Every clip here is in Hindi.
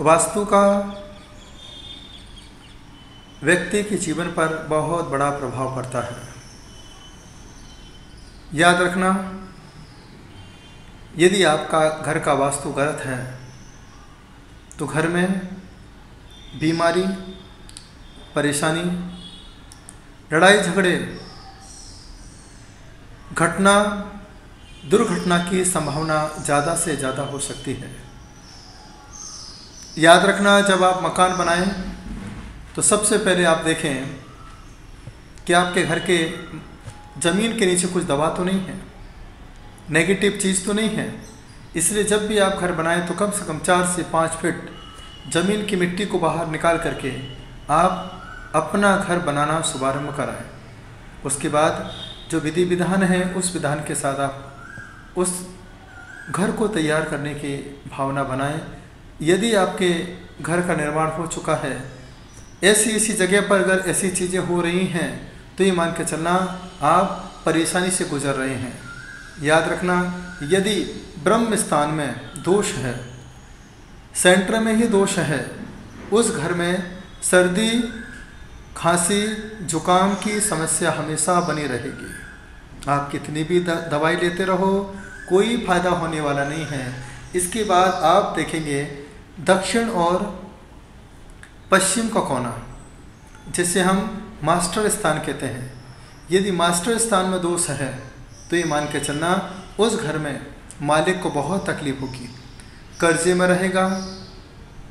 वास्तु का व्यक्ति के जीवन पर बहुत बड़ा प्रभाव पड़ता है। याद रखना, यदि आपका घर का वास्तु गलत है तो घर में बीमारी, परेशानी, लड़ाई झगड़े, घटना, दुर्घटना की संभावना ज़्यादा से ज़्यादा हो सकती है। याद रखना, जब आप मकान बनाएं तो सबसे पहले आप देखें कि आपके घर के ज़मीन के नीचे कुछ दबा तो नहीं है, नेगेटिव चीज़ तो नहीं है। इसलिए जब भी आप घर बनाएं तो कम से कम 4 से 5 फीट ज़मीन की मिट्टी को बाहर निकाल करके आप अपना घर बनाना शुभारंभ कराएं। उसके बाद जो विधि विधान है उस विधान के साथ आप उस घर को तैयार करने की भावना बनाएं। यदि आपके घर का निर्माण हो चुका है, ऐसी जगह पर अगर ऐसी चीज़ें हो रही हैं तो ये मान के चलना आप परेशानी से गुजर रहे हैं। याद रखना, यदि ब्रह्म स्थान में दोष है, सेंटर में ही दोष है, उस घर में सर्दी, खांसी, जुकाम की समस्या हमेशा बनी रहेगी। आप कितनी भी दवाई लेते रहो, कोई फायदा होने वाला नहीं है। इसके बाद आप देखेंगे दक्षिण और पश्चिम का कोना, जिसे हम मास्टर स्थान कहते हैं। यदि मास्टर स्थान में दोष है तो ये मान के चलना उस घर में मालिक को बहुत तकलीफ होगी, कर्जे में रहेगा,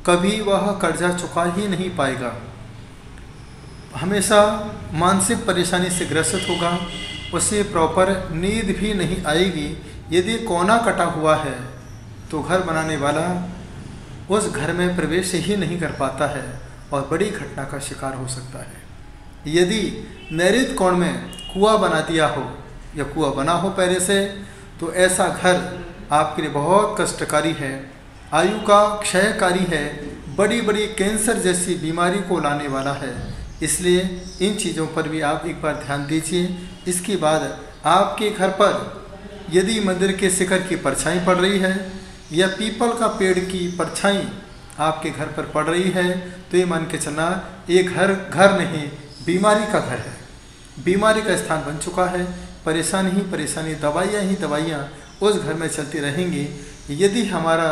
कभी वह कर्जा चुका ही नहीं पाएगा, हमेशा मानसिक परेशानी से ग्रसित होगा, उसे प्रॉपर नींद भी नहीं आएगी। यदि कोना कटा हुआ है तो घर बनाने वाला उस घर में प्रवेश ही नहीं कर पाता है और बड़ी घटना का शिकार हो सकता है। यदि नैऋत्य कोण में कुआं बना दिया हो या कुआं बना हो पहले से, तो ऐसा घर आपके लिए बहुत कष्टकारी है, आयु का क्षयकारी है, बड़ी बड़ी कैंसर जैसी बीमारी को लाने वाला है। इसलिए इन चीज़ों पर भी आप एक बार ध्यान दीजिए। इसके बाद आपके घर पर यदि मंदिर के शिखर की परछाई पड़ रही है या पीपल का पेड़ की परछाई आपके घर पर पड़ रही है तो ये मान के चलना ये घर नहीं, बीमारी का घर है, बीमारी का स्थान बन चुका है। परेशानी ही परेशानी, दवाइयाँ ही दवाइयाँ उस घर में चलती रहेंगी। यदि हमारा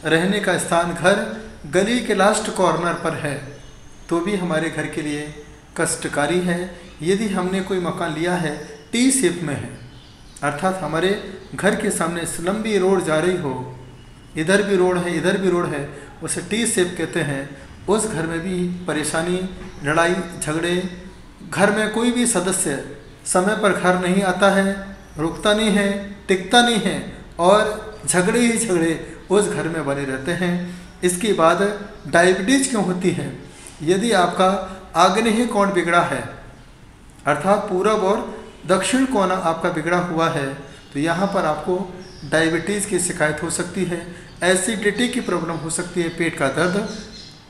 रहने का स्थान घर गली के लास्ट कॉर्नर पर है तो भी हमारे घर के लिए कष्टकारी है। यदि हमने कोई मकान लिया है टी शेप में है, अर्थात हमारे घर के सामने लंबी रोड जा रही हो, इधर भी रोड है इधर भी रोड है, उसे टी शेप कहते हैं, उस घर में भी परेशानी, लड़ाई झगड़े, घर में कोई भी सदस्य समय पर घर नहीं आता है, रुकता नहीं है, टिकता नहीं है और झगड़े ही झगड़े उस घर में बने रहते हैं। इसके बाद डायबिटीज क्यों होती है? यदि आपका आग्नेय कोण बिगड़ा है, अर्थात पूरब और दक्षिण कोना आपका बिगड़ा हुआ है, तो यहाँ पर आपको डायबिटीज़ की शिकायत हो सकती है, एसिडिटी की प्रॉब्लम हो सकती है, पेट का दर्द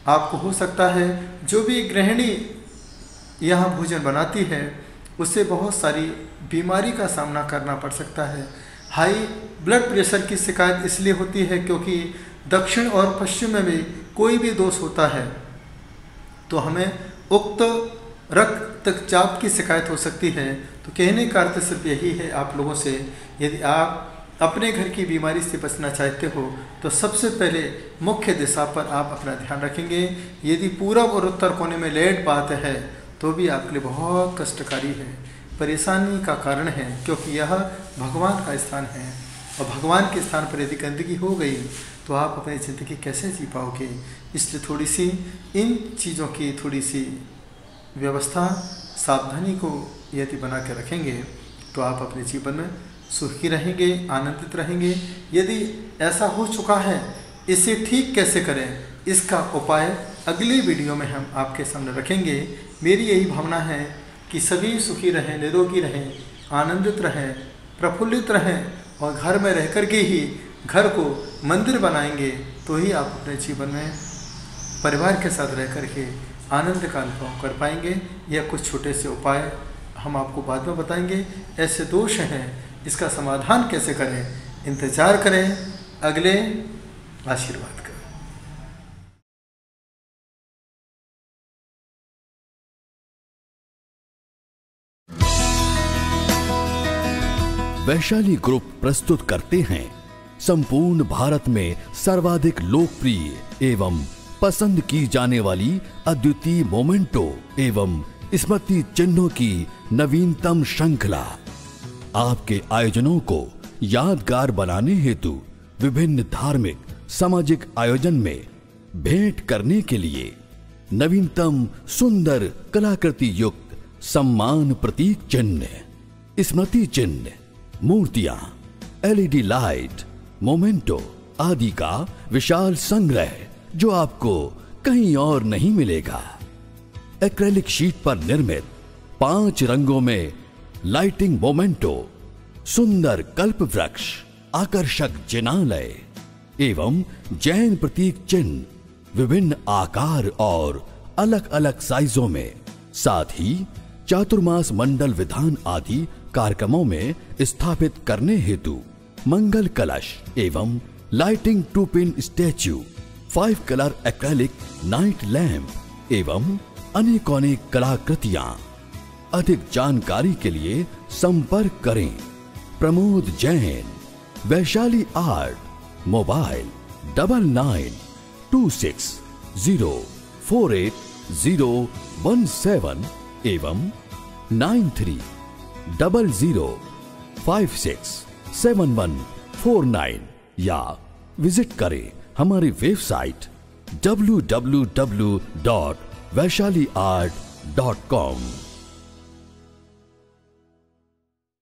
आपको हो सकता है। जो भी गृहिणी यहाँ भोजन बनाती है उससे बहुत सारी बीमारी का सामना करना पड़ सकता है। हाई ब्लड प्रेशर की शिकायत इसलिए होती है क्योंकि दक्षिण और पश्चिम में भी कोई भी दोष होता है तो हमें उक्त रक्तचाप की शिकायत हो सकती है। तो कहने का अर्थ सिर्फ यही है आप लोगों से, यदि आप अपने घर की बीमारी से बचना चाहते हो तो सबसे पहले मुख्य दिशा पर आप अपना ध्यान रखेंगे। यदि पूरब और उत्तर कोने में लेट बात है तो भी आपके लिए बहुत कष्टकारी है, परेशानी का कारण है, क्योंकि यह भगवान का स्थान है और भगवान के स्थान पर यदि गंदगी हो गई तो आप अपनी ज़िंदगी कैसे जी पाओगे। इसलिए थोड़ी सी इन चीज़ों की थोड़ी सी व्यवस्था, सावधानी को यदि बना के रखेंगे तो आप अपने जीवन में सुखी रहेंगे, आनंदित रहेंगे। यदि ऐसा हो चुका है, इसे ठीक कैसे करें, इसका उपाय अगली वीडियो में हम आपके सामने रखेंगे। मेरी यही भावना है कि सभी सुखी रहें, निरोगी रहें, आनंदित रहें, प्रफुल्लित रहें और घर में रह कर के ही घर को मंदिर बनाएंगे तो ही आप अपने जीवन में परिवार के साथ रह कर के आनंद का अनुभव कर पाएंगे। यह कुछ छोटे से उपाय हम आपको बाद में बताएंगे। ऐसे दोष हैं, इसका समाधान कैसे करें, इंतज़ार करें अगले आशीर्वाद का। वैशाली ग्रुप प्रस्तुत करते हैं संपूर्ण भारत में सर्वाधिक लोकप्रिय एवं पसंद की जाने वाली अद्वितीय मोमेंटो एवं स्मृति चिन्हों की नवीनतम श्रृंखला। आपके आयोजनों को यादगार बनाने हेतु विभिन्न धार्मिक सामाजिक आयोजन में भेंट करने के लिए नवीनतम सुंदर कलाकृति युक्त सम्मान प्रतीक चिन्ह, स्मृति चिन्ह, मूर्तियां, LED लाइट, मोमेंटो आदि का विशाल संग्रह जो आपको कहीं और नहीं मिलेगा। एक्रेलिक शीट पर निर्मित 5 रंगों में लाइटिंग मोमेंटो, सुंदर कल्प वृक्ष, आकर्षक जिनालय एवं जैन प्रतीक चिन्ह विभिन्न आकार और अलग अलग साइजों में, साथ ही चातुर्मास मंडल विधान आदि कार्यक्रमों में स्थापित करने हेतु मंगल कलश एवं lighting 2 pin statue, 5 colour acrylic night lamp एवं अनेक कलाकृतियां। अधिक जानकारी के लिए संपर्क करें प्रमोद जैन, वैशाली आर्ट, मोबाइल 9926048017 एवं 9300567149 या विजिट करें हमारी वेबसाइट www.vaishaliart.com।